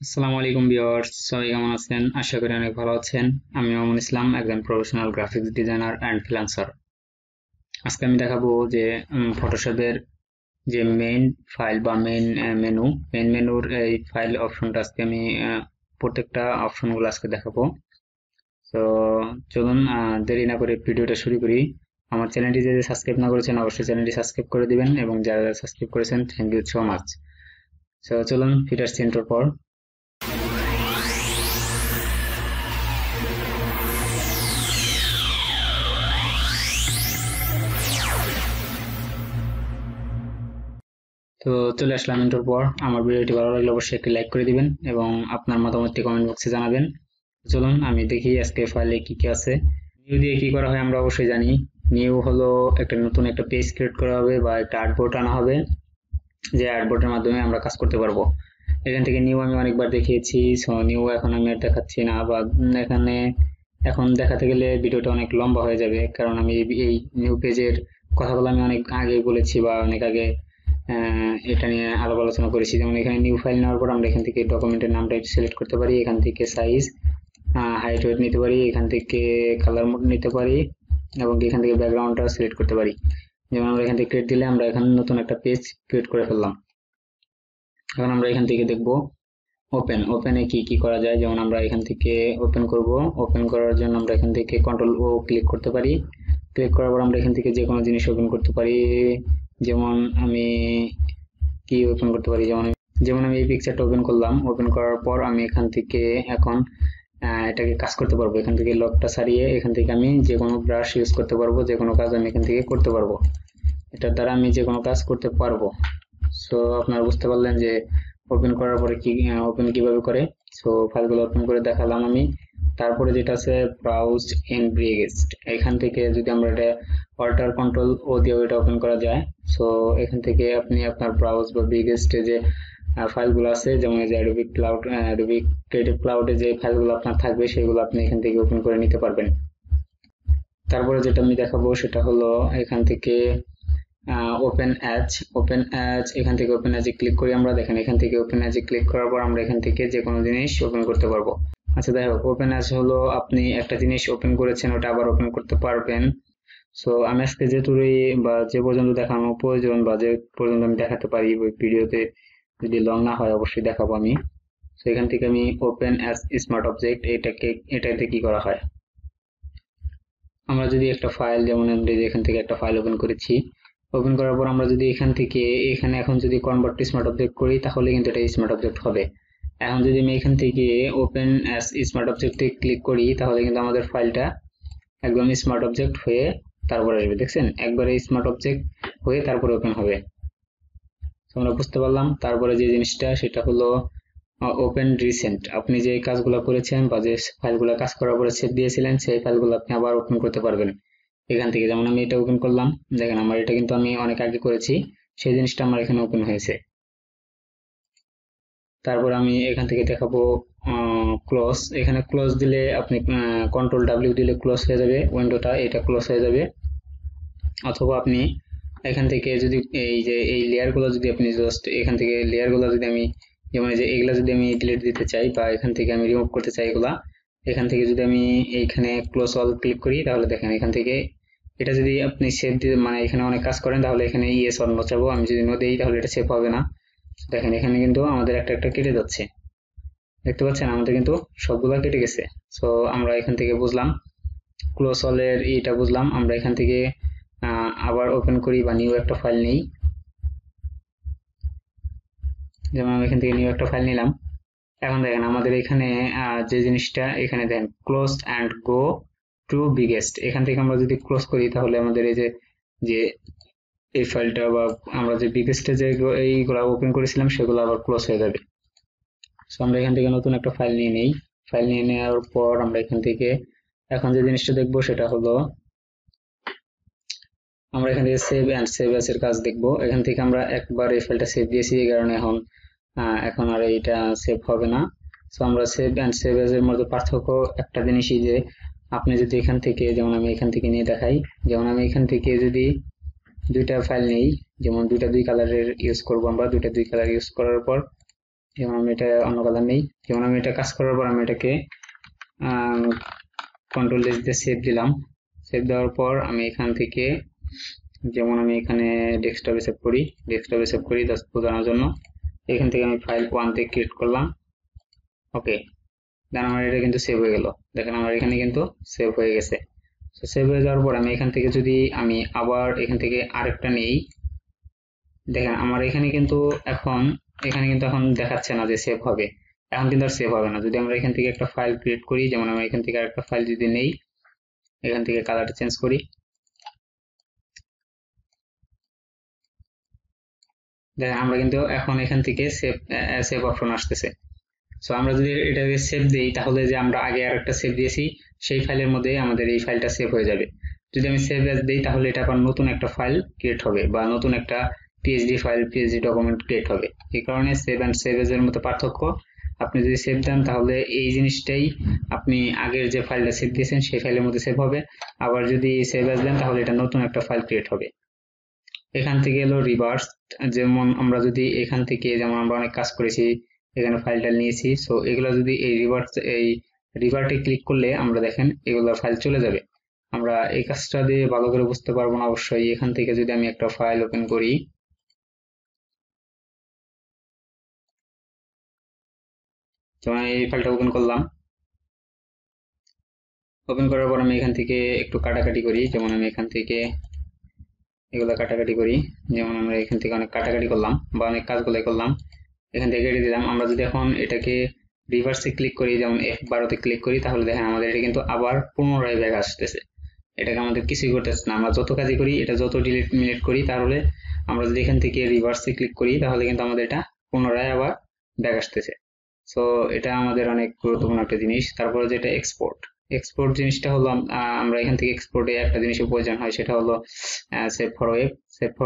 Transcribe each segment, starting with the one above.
আসসালামু আলাইকুম ভিউয়ার্স, সবাই কেমন আছেন? আশা করি অনেক ভালো আছেন। আমি মামুন ইসলাম, একজন professional graphics designer and freelancer. আজকে আমি দেখাবো যে ফটোশপের যে মেইন ফাইল বা মেনুর এই ফাইল অপশনটা আজকে আমি প্রত্যেকটা অপশনগুলো আজকে দেখাবো। তো চলুন দেরি না করে ভিডিওটা শুরু করি। আমার চ্যানেলটি যদি সাবস্ক্রাইব না করেছেন অবশ্যই চ্যানেলটি সাবস্ক্রাইব করে দিবেন, এবং যারা সাবস্ক্রাইব করেছেন থ্যাংক ইউ সো মাচ। তো চলুন ফিরে আসছি ইন্ট্রোর পর। তো চলে আসলাম ইন্ট্রোর পর। আমার ভিডিওটি ভালো লাগলে অবশ্যই একটি লাইক করে দিবেন এবং আপনার মতামতটি কমেন্ট বক্সে জানাবেন। চলুন আমি দেখি আজকে ফাইলে কি কি আছে। নিউ দিয়ে কি করা হয় আমরা অবশ্যই জানি। নিউ হলো একটা নতুন একটা পেজ ক্রিয়েট করা হবে বা একটা আর্টবোর্ড আনা হবে, যে আর্টবোর্ডের মাধ্যমে আমরা কাজ করতে পারবো। এখান থেকে নিউ আমি অনেকবার দেখিয়েছি, সো নিউ এখন আমি আর দেখাচ্ছি না, বা এখানে এখন দেখাতে গেলে ভিডিওটা অনেক লম্বা হয়ে যাবে, কারণ আমি এই নিউ পেজের কথাগুলো আমি অনেক আগে বলেছি বা অনেক আগে এটা নিয়ে আলাপ আলোচনা করেছি। যেমন এখানে নিউ ফাইল নেওয়ার পর আমরা এখান থেকে ডকুমেন্টের নামটা সিলেক্ট করতে পারি, এখান থেকে সাইজ, হাইট ওয়েট নিতে পারি, এখান থেকে কালার মোড নিতে পারি, এবং এখান থেকে ব্যাকগ্রাউন্ডটা সিলেক্ট করতে পারি। যেমন আমরা এখান থেকে ক্রিয়েট দিলে আমরা এখানে নতুন একটা পেজ ক্রিয়েট করে ফেললাম। এখন আমরা এখান থেকে দেখব ওপেনে কি কি করা যায়। যেমন আমরা এখান থেকে ওপেন করব। ওপেন করার জন্য আমরা এখান থেকে কন্ট্রোল ও ক্লিক করতে পারি। ক্লিক করার পর আমরা এখান থেকে যে কোনো জিনিস ওপেন করতে পারি। যেমন আমি কি ওপেন করতে পারি, যেমন আমি এই পিকচারটা ওপেন করলাম। ওপেন করার পর আমি এখান থেকে এখন এটাকে কাজ করতে পারবো। এখান থেকে লকটা সারিয়ে এখান থেকে আমি যে কোনো ব্রাশ ইউজ করতে পারবো, যে কোনো কাজ আমি এখান থেকে করতে পারবো। এটার দ্বারা আমি যে কোনো কাজ করতে পারবো। সো আপনারা বুঝতে পারলেন যে ওপেন করার পরে কি ওপেন কিভাবে করে। সো ফাইলগুলো ওপেন করে দেখালাম আমি। তারপরে যেটা আছে ব্রাউজ ইন ব্রিগেস্ট, এখান থেকে যদি আমরা এটা অল্টার কন্ট্রোল ও দিয়ে এটা ওপেন করা যায়। সো এখান থেকে আপনি আপনার ব্রাউজ বা ব্রিগেস্টে যে ফাইলগুলো আছে, যেমন এই যে অ্যাডোবি ক্রিয়েটিভ ক্লাউডে যে ফাইলগুলো আপনার থাকবে সেগুলো আপনি এখান থেকে ওপেন করে নিতে পারবেন। তারপরে যেটা আমি দেখাবো সেটা হলো এখান থেকে ওপেন অ্যাজ এখান থেকে ওপেন অ্যাজে ক্লিক করি আমরা। দেখেন এখান থেকে ওপেন অ্যাজে ক্লিক করার পর আমরা এখান থেকে যে কোনো জিনিস ওপেন করতে পারবো। আচ্ছা যাই হোক, ওপেন অ্যাজ হলো আপনি একটা জিনিস ওপেন করেছেন ওটা আবার ওপেন করতে পারবেন। সো আমি আজকে যেটুকুই বা যে পর্যন্ত দেখানো প্রয়োজন বা যে পর্যন্ত আমি দেখাতে পারি ওই ভিডিওতে, যদি লং না হয় অবশ্যই দেখাবো আমি। তো এখান থেকে আমি ওপেন অ্যাজ স্মার্ট অবজেক্ট এটাতে কি করা হয়, আমরা যদি একটা ফাইল, যেমন আমরা এখান থেকে একটা ফাইল ওপেন করেছি, ওপেন করার পর আমরা যদি এখান থেকে এখানে এখন যদি কনভার্ট টু স্মার্ট অবজেক্ট করি তাহলে কিন্তু এটা স্মার্ট অবজেক্ট হবে। এখন যদি আমি এখান থেকে ওপেন অ্যাজ স্মার্ট অবজেক্টে ক্লিক করি তাহলে কিন্তু আমাদের ফাইলটা একদম স্মার্ট অবজেক্ট হয়ে তারপরে আসবে। দেখছেন একবারে স্মার্ট অবজেক্ট হয়ে তারপরে ওপেন হবে। আমরা বুঝতে পারলাম। তারপরে যে জিনিসটা সেটা হলো ওপেন রিসেন্ট, আপনি যে কাজগুলো করেছেন বা যে ফাইলগুলো কাজ করার পরে সেভ দিয়েছিলেন সেই ফাইলগুলো আপনি আবার ওপেন করতে পারবেন এখান থেকে। যেমন আমি এটা ওপেন করলাম, দেখেন আমার এটা কিন্তু আমি অনেক আগে করেছি, সেই জিনিসটা আমার এখানে ওপেন হয়েছে। তারপর আমি এখান থেকে দেখাবো ক্লোজ। এখানে ক্লোজ দিলে আপনি কন্ট্রোল ডাব্লিউ দিলে ক্লোজ হয়ে যাবে উইন্ডোটা, এটা ক্লোজ হয়ে যাবে। অথবা আপনি এখান থেকে যদি এই যে এই লেয়ারগুলো যদি আপনি জাস্ট এখান থেকে লেয়ারগুলো যদি আমি, যেমন এই যে এগুলা যদি আমি ডিলিট দিতে চাই বা এখান থেকে আমি রিমুভ করতে চাই এগুলা, এখান থেকে যদি আমি এইখানে ক্লোজ অল ক্লিক করি তাহলে দেখেন এখান থেকে এটা যদি আপনি সেভ দিতে মানে এখানে অনেক কাজ করেন তাহলে এখানে ইয়েস অন চাবো, আমি যদি নো দিই তাহলে এটা সেভ হবে না। দেখেন এখানে কিন্তু আমাদের একটা একটা কেটে যাচ্ছে, দেখতে পাচ্ছেন আমাদের কিন্তু সবগুলা কেটে গেছে। সো আমরা এখান থেকে বুঝলাম ক্লোজ অলের এইটা বুঝলাম। আমরা এখান থেকে আবার ওপেন করি বা নিউ একটা ফাইল নেই। যেমন আমি এখান থেকে নিউ একটা ফাইল নিলাম। এখন দেখেন আমাদের এখানে যে জিনিসটা এখানে দেখেন close and go to biggest, এখান থেকে আমরা যদি ক্লোজ করি তাহলে আমাদের এই যে যে এই ফাইলটা বা আমরা যে বিগেস্টে যে এইগুলা ওপেন করেছিলাম সেগুলো আবার ক্লোজ হয়ে যাবে। সো আমরা এখান থেকে নতুন একটা ফাইল নিয়ে নেই। ফাইল নিয়ে নেওয়ার পর আমরা এখান থেকে এখন যে জিনিসটা দেখবো সেটা হলো আমরা এখান থেকে সেভ অ্যান্ড সেভ অ্যাজ এর কাজ দেখবো। এখান থেকে আমরা একবার এই ফাইলটা সেভ দিয়েছি, এই কারণে এখন আর এইটা সেভ হবে না। সো আমরা সেভ অ্যান্ড সেভ অ্যাজ এর মধ্যে পার্থক্য একটা জিনিসই যে আপনি যদি এখান থেকে, যেমন আমি এখান থেকে নিয়ে দেখাই, যেমন আমি এখান থেকে যদি দুইটা ফাইল নেই, যেমন দুই কালারের ইউজ করবো আমরা, দুই কালার ইউজ করার পর যেমন আমি এটা অন্য কালার নেই, যেমন আমি এটা কাজ করার পর আমি এটাকে কন্ট্রোল এস দিয়ে সেভ দিলাম। সেভ দেওয়ার পর আমি এখান থেকে, যেমন আমি এখানে ডেস্কটপে সেভ করি জাস্ট বোঝানোর জন্য। এখান থেকে আমি ফাইল 1 তে ক্রিয়েট করলাম। ওকে, দেন আমার এটা কিন্তু সেভ হয়ে গেল। দেখেন আমার এখানে কিন্তু সেভ হয়ে গেছে। তো সেভ হয়ে যাওয়ার পর আমি এখান থেকে যদি আমি আবার এখান থেকে আরেকটা নেই, দেখেন আমার এখানে কিন্তু এখন দেখাচ্ছে না যে সেভ হবে। এখন কিন্তু আর সেভ হবে না। যদি আমরা এখান থেকে একটা ফাইল ক্রিয়েট করি, যেমন আমরা এখান থেকে আরেকটা ফাইল যদি নেই, এখান থেকে কালারটা চেঞ্জ করি, দেখেন আমরা কিন্তু এখন এখান থেকে সেভ অপশন আসতেছে। সো আমরা যদি এটাকে সেভ দিই, তাহলে যে আমরা আগে আরেকটা সেভ দিয়েছি সেই ফাইলের মধ্যে আমাদের এই ফাইলটা সেভ হয়ে যাবে। যদি আমি সেভ অ্যাজ দিই, তাহলে এটা আবার নতুন একটা ফাইল ক্রিয়েট হবে বা নতুন একটা পিএইচডি ডকুমেন্ট ক্রিয়েট হবে। এই কারণে সেভ অ্যান্ড সেভ এজ এর মধ্যে পার্থক্য। আপনি যদি সেভ দেন, তাহলে এই জিনিসটাই আপনি আগের যে ফাইলটা সেভ দিয়েছেন সেই ফাইলের মধ্যে সেভ হবে। আবার যদি সেভ অ্যাজ দেন, তাহলে এটা নতুন একটা ফাইল ক্রিয়েট হবে। এখান থেকে এলো রিভার্স, যেমন আমরা যদি এখান থেকে, যেমন আমরা অনেক কাজ করেছি, এখানে ফাইলটা নিয়েছি, সো এগুলো যদি এই রিভার্টে ক্লিক করলে আমরা দেখেন এগুলো ফাইল চলে যাবে। আমরা এই কাজটা দিয়ে ভালো করে বুঝতে পারবো না অবশ্যই। এখান থেকে যদি আমি একটা ফাইল ওপেন করি, যেমন এই ফাইলটা ওপেন করলাম, ওপেন করার পর আমি এখান থেকে একটু কাটাকাটি করি, যেমন আমি এখান থেকে এগুলো কাটাকাটি করি, যেমন আমরা এখান থেকে অনেক কাটাকাটি করলাম বা অনেক কাজগুলো করলাম, এখান থেকে কেটে দিলাম। আমরা যদি এখন এটাকে রিভার্সে ক্লিক করি, যেমন F12 ক্লিক করি, তাহলে দেখেন আমাদের এটা কিন্তু আবার পুনরায় ব্যাক আসতেছে। এটাকে আমাদের কিছুই করতেছে না। আমরা যত কাজই করি, এটা যত ডিলিট মিলিট করি, তাহলে আমরা যদি এখান থেকে রিভার্সে ক্লিক করি, তাহলে কিন্তু আমাদের এটা পুনরায় আবার ব্যাক আসতেছে। সো এটা আমাদের অনেক গুরুত্বপূর্ণ একটা জিনিস। তারপরে যেটা এক্সপোর্ট, এক্সপোর্ট জিনিসটা হলো আমরা এখান থেকে এক্সপোর্টে একটা জিনিসের প্রয়োজন হয়, সেটা হলো সেভ ফর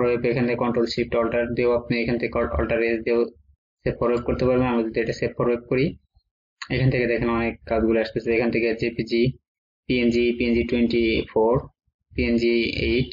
ওয়েব। এখান থেকে কন্ট্রোল শিফট অল্টার দিয়েও আপনি এখান থেকে অল্টার এস দিয়েও সেভ ফর ওয়েব করতে পারবেন। আমরা যদি এটা সেভ ফর ওয়েব করি, এখান থেকে দেখেন অনেক কাজগুলো আসতেছে। এখান থেকে জেপিজি, PNG 24, PNG 8,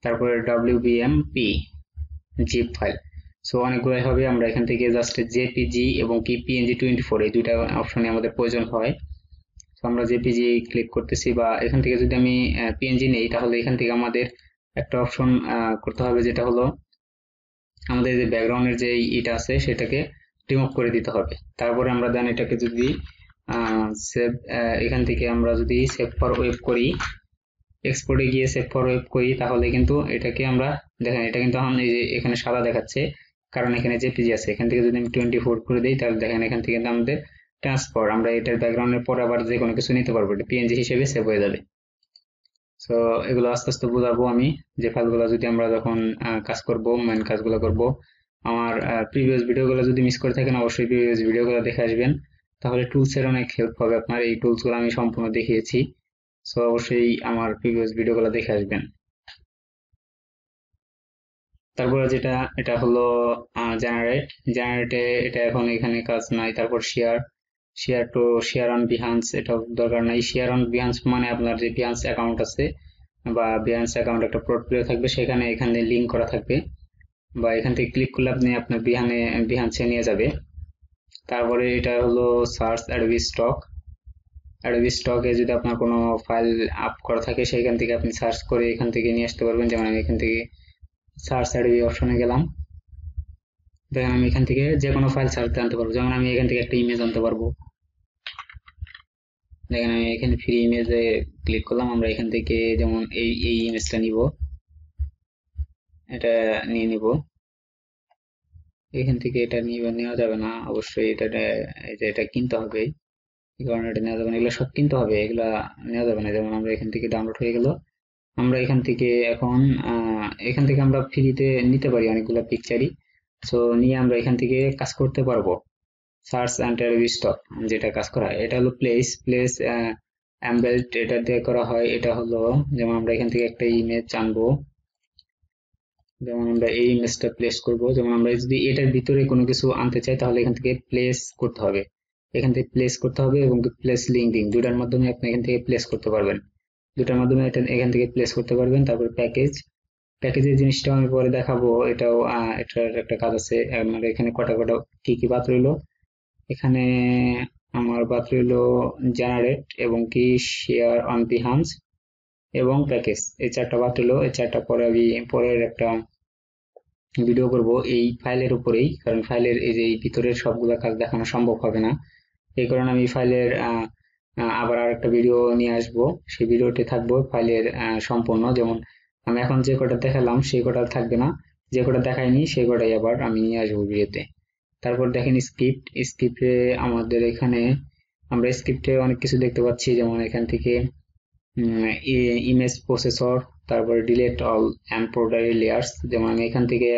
তারপরে WBMP, জিপ ফাইল। সো অনেকগুলাই হবে। আমরা এখান থেকে জাস্ট জেপিজি এবং কি PNG 24 এই দুইটা অপশনে আমাদের প্রয়োজন হয়। তো আমরা জেপিজি ক্লিক করতেছি, বা এখান থেকে যদি আমি পিএনজি নেই, তাহলে এখান থেকে আমাদের একটা অপশন করতে হবে, যেটা হলো আমাদের যে ব্যাকগ্রাউন্ডের যে ইটা আছে সেটাকে রিমুভ করে দিতে হবে। তারপরে আমরা দেন এটাকে যদি সেভ, এখান থেকে আমরা যদি সেভ ফর ওয়েব করি, এক্সপোর্টে গিয়ে সেভ ফর ওয়েব করি, তাহলে কিন্তু এটাকে আমরা, দেখেন এটা কিন্তু এখন এই যে এখানে সাদা দেখাচ্ছে, কারণ এখানে জেপিজি আছে। এখান থেকে যদি আমি 24 করে দিই, তাহলে দেখেন এখান থেকে কিন্তু আমাদের ট্রান্সফার, আমরা এটার ব্যাকগ্রাউন্ডের পরে আবার যে কোনো কিছু নিতে পারবো, এটা পিএনজি হিসেবে সেভ হয়ে যাবে। সো এগুলো আস্তে আস্তে বোঝাবো আমি, যে ফাইলগুলো যদি আমরা যখন কাজ করব, মেন কাজগুলো করব। আমার প্রিভিয়াস ভিডিওগুলো যদি মিস করে থাকেন, অবশ্যই প্রিভিয়াস ভিডিওগুলো দেখে আসবেন, তাহলে টুলসের অনেক হেল্প হবে আপনার। এই টুলসগুলো আমি সম্পূর্ণ দেখিয়েছি, সো অবশ্যই আমার প্রিভিয়াস ভিডিওগুলো দেখে আসবেন। তারপরে যেটা, এটা হলো জেনারেটে, এটা এখন এখানে কাজ নাই। তারপর শেয়ার অন বিহান্স, এটা দরকার নাই। শেয়ার অন বিহান্স মানে আপনার যে বিহান্স অ্যাকাউন্ট আছে, বা বিহান্স অ্যাকাউন্ট একটা পোর্টফোলিও থাকবে, সেখানে এখানে লিঙ্ক করা থাকবে, বা এখান থেকে ক্লিক করলে আপনি আপনার বিহান্সে নিয়ে যাবে। তারপরে এটা হলো সার্চ অ্যাডোবি স্টকে যদি আপনার কোনো ফাইল আপ করা থাকে, সেখান থেকে আপনি সার্চ করে এখান থেকে নিয়ে আসতে পারবেন। যেমন আমি এখান থেকে সার্চ অ্যাডোবি অপশনে গেলাম, দেখেন আমি এখান থেকে যে কোনো ফাইল সার্চ আনতে পারবো। যেমন আমি এখান থেকে একটা ইমেজ আনতে পারবো, দেখেন আমি এখানে ফ্রি ইমেজে ক্লিক করলাম। আমরা এখান থেকে যেমন এই ইমেজটা নিব, এটা নিয়ে নিব। এখান থেকে এটা নেওয়া যাবে না অবশ্যই, এটা কিনতে হবে, এই কারণে এটা নেওয়া যাবে না। এগুলো সব কিনতে হবে, এগুলা নেওয়া যাবে না। যেমন আমরা এখান থেকে ডাউনলোড হয়ে গেল, আমরা এখান থেকে এখন এখান থেকে আমরা ফ্রিতে নিতে পারি অনেকগুলো পিকচারই। সো নিয়ে আমরা এখান থেকে কাজ করতে পারবো। সার্চ অ্যান্ড স্টক যেটা কাজ করা হয়, এটা হলো প্লেস এমবেল্ট, এটা দিয়ে করা হয়। এটা হলো, যেমন আমরা এখান থেকে একটা ইমেজ আনবো, যেমন আমরা এই ইমেজটা প্লেস করব। যেমন আমরা যদি এটার ভিতরে কোনো কিছু আনতে চাই, তাহলে এখান থেকে প্লেস করতে হবে, এখান থেকে প্লেস করতে হবে, এবং প্লেস লিঙ্কিং, দুটার মাধ্যমে আপনি এখান থেকে প্লেস করতে পারবেন, দুটার মাধ্যমে এখান থেকে প্লেস করতে পারবেন। তারপর প্যাকেজ, প্যাকেজের জিনিসটাও আমি পরে দেখাবো, এটাও এটার একটা কাজ আছে। আমার এখানে কটা কটা কি কি বাদ রইলো, এখানে আমার বাদ রইলো জেনারেট এবং কি শেয়ার অন বিহান্স এবং প্যাকেজ, এই চারটা বাদ রইলো। এই চারটা পরে আমি পরের একটা ভিডিও করব এই ফাইলের উপরেই, কারণ ফাইলের এই যে এই ভিতরের সবগুলা কাজ দেখানো সম্ভব হবে না। এই কারণে আমি ফাইলের আবার আরেকটা ভিডিও নিয়ে আসব, সেই ভিডিওতে থাকবো ফাইলের সম্পূর্ণ, যেমন আমি এখন যে কটা দেখালাম সেই কটা থাকবে না, যে কটা দেখাইনি সেই কটাই আবার আমি নিয়ে আসবো ভিডিওতে। তারপর দেখেন স্ক্রিপ্ট, স্ক্রিপ্টে আমাদের এখানে আমরা স্ক্রিপ্টে অনেক কিছু দেখতে পাচ্ছি, যেমন এখান থেকে ইমেজ প্রসেসর, তারপরে ডিলেট অল এমব্রয়ডারি লেয়ার্স। যেমন আমি এখান থেকে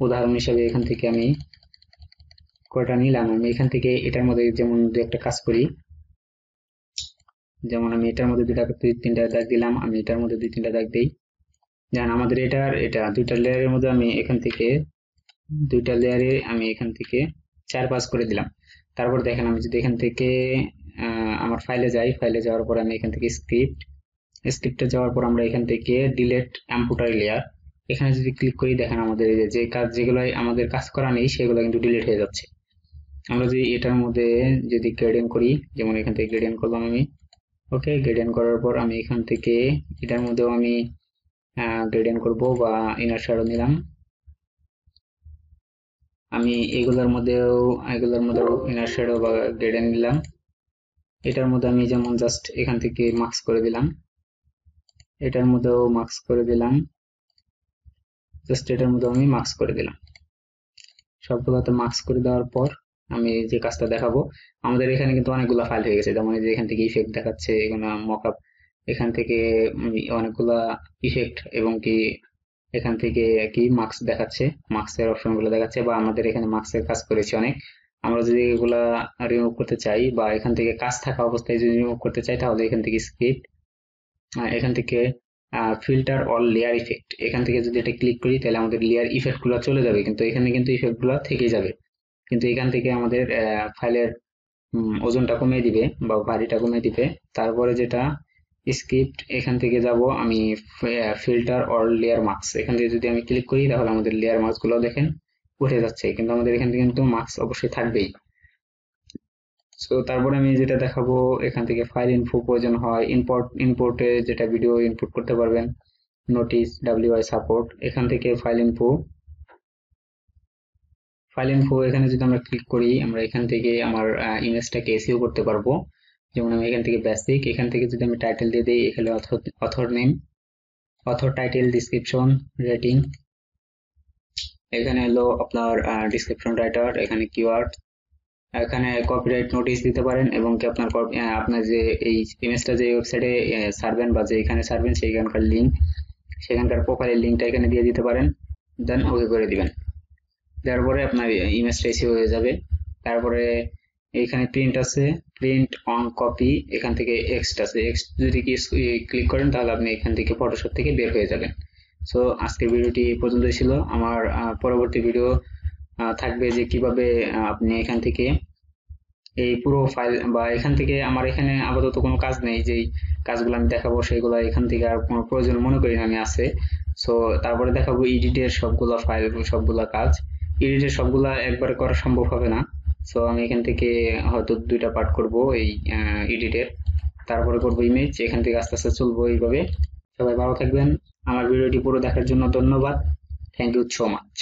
উদাহরণ হিসেবে এখান থেকে আমি কয়টা নিলাম, আমি এখান থেকে এটার মধ্যে যেমন দু একটা কাজ করি, যেমন আমি এটার মধ্যে দুই তিনটা দাগ দিলাম, আমি এটার মধ্যে দুই তিনটা দাগ দিই। যেমন আমাদের এটা দুইটা লেয়ারের মধ্যে আমি এখান থেকে দুইটা লেয়ারে আমি এখান থেকে 4-5 করে দিলাম। তারপর দেখেন আমি যদি এখান থেকে আমার ফাইলে যাই, ফাইলে যাওয়ার পর আমি এখান থেকে স্ক্রিপ্টে যাওয়ার পর আমরা এখান থেকে ডিলেট এমব্রয়ডারি লেয়ার, এখানে যদি ক্লিক করি দেখেন আমাদের এই যে কাজ যেগুলো আমাদের কাজ করা নেই সেগুলো কিন্তু ডিলিট হয়ে যাচ্ছে। আমরা যদি এটার মধ্যে যদি গ্রেডিয়েন্ট করি, যেমন এখান থেকে গ্রেডিয়েন্ট করলাম আমি, ওকে গ্রেডিয়েন্ট করার পর আমি এখান থেকে এটার মধ্যেও আমি গ্রেডিয়েন্ট করব বা ইনার শ্যাডো নিলাম, আমি এগুলোর মধ্যেও ইনার শ্যাডো বা গ্রেডিয়েন্ট নিলাম। এটার মধ্যে আমি যেমন জাস্ট এখান থেকে মার্কস করে দিলাম, এটার মধ্যেও মার্কস করে দিলাম, জাস্ট এটার মধ্যে আমি মার্কস করে দিলাম। সবগুলোতে মার্কস করে দেওয়ার পর আমি যে কাজটা দেখাবো, আমাদের এখানে কিন্তু অনেকগুলো ফাইল হয়ে গেছে, যেমন এই যে এখান থেকে ইফেক্ট দেখাচ্ছে, এগুলো মকআপ, এখান থেকে অনেকগুলা ইফেক্ট এবং কি এখান থেকে কি মার্কস দেখাচ্ছে, মার্কসের অপশন গুলো দেখাচ্ছে, বা আমাদের এখানে মার্কসের কাজ করেছি অনেক। আমরা যদি এগুলা রিমুভ করতে চাই বা এখান থেকে কাজ থাকা অবস্থায় যদি রিমুভ করতে চাই, তাহলে এখান থেকে স্ক্রিপ্ট, এখান থেকে ফিল্টার অল লেয়ার ইফেক্ট, এখান থেকে যদি এটা ক্লিক করি তাহলে আমাদের লেয়ার ইফেক্ট গুলো চলে যাবে, কিন্তু এখানে কিন্তু ইফেক্ট গুলো থেকে যাবে। কিন্তু এখান থেকে আমাদের ফাইলের ওজনটা কমিয়ে দিবে বা ভারীটা কমিয়ে দিবে। তারপরে যেটা স্ক্রিপ্ট, এখান থেকে যাব আমি ফিল্টার অল লেয়ার মার্কস, এখান থেকে যদি আমি ক্লিক করি তাহলে আমাদের লেয়ার মার্কস গুলো দেখেন উঠে যাচ্ছে, কিন্তু আমাদের এখান থেকে কিন্তু মার্কস অবশ্যই থাকবেই। তো তারপরে আমি যেটা দেখাবো, এখান থেকে ফাইল ইনফো প্রয়োজন হয়, ইম্পোর্টে যেটা ভিডিও ইনপুট করতে পারবেন, নোটিস ডাব্লিউআই সাপোর্ট, এখান থেকে ফাইল ইনফো এখানে যদি আমরা ক্লিক করি, আমরা এখান থেকে আমার ইমেজটাকে এসইও করতে পারবো। যেমন আমি এখান থেকে বেসিক, এখান থেকে যদি আমি টাইটেল দিয়ে দিই, এখানে author name, author title, description, rating, এখানে হলো আপনার ডিসক্রিপশন রাইটার, এখানে কিওয়ার্ড, এখানে কপিরাইট নোটিশ দিতে পারেন, এবং কি আপনার যে এই ইমেজটা যে ওয়েবসাইটে ছাড়বেন বা যে এখানে ছাড়বেন সেইখানকার লিঙ্ক, সেখানকার প্রোফাইলের লিঙ্কটা এখানে দিয়ে দিতে পারেন, দেন ওকে করে দিবেন। দেওয়ার পরে আপনার ইমেজটা এসিও হয়ে যাবে। তারপরে এখানে প্রিন্ট আছে, প্রিন্ট অন কপি, এখান থেকে এক্সট আছে, এক্সট যদি ক্লিক করেন তাহলে আপনি এখান থেকে ফটোশপ থেকে বের হয়ে যাবেন। সো আজকের ভিডিওটি এই পর্যন্তই ছিল। আমার পরবর্তী ভিডিও থাকবে যে কিভাবে আপনি এখান থেকে এই পুরো ফাইল বা এখান থেকে, আমার এখানে আপাতত কোনো কাজ নেই, যেই কাজগুলো আমি দেখাবো সেগুলো এখান থেকে আর কোনো প্রয়োজন মনে করি না আমি আছে। সো তারপরে দেখাবো এডিটের সবগুলা ফাইল, সবগুলা কাজ। এডিটের সবগুলা একবারে করা সম্ভব হবে না, সো আমি এখান থেকে হয়তো 2টা পার্ট করব এই এডিটের, তারপরে করবো ইমেজ, এখান থেকে আস্তে আস্তে চলবো এইভাবে। সবাই ভালো থাকবেন। আমার ভিডিওটি পুরো দেখার জন্য ধন্যবাদ। Thank you so much.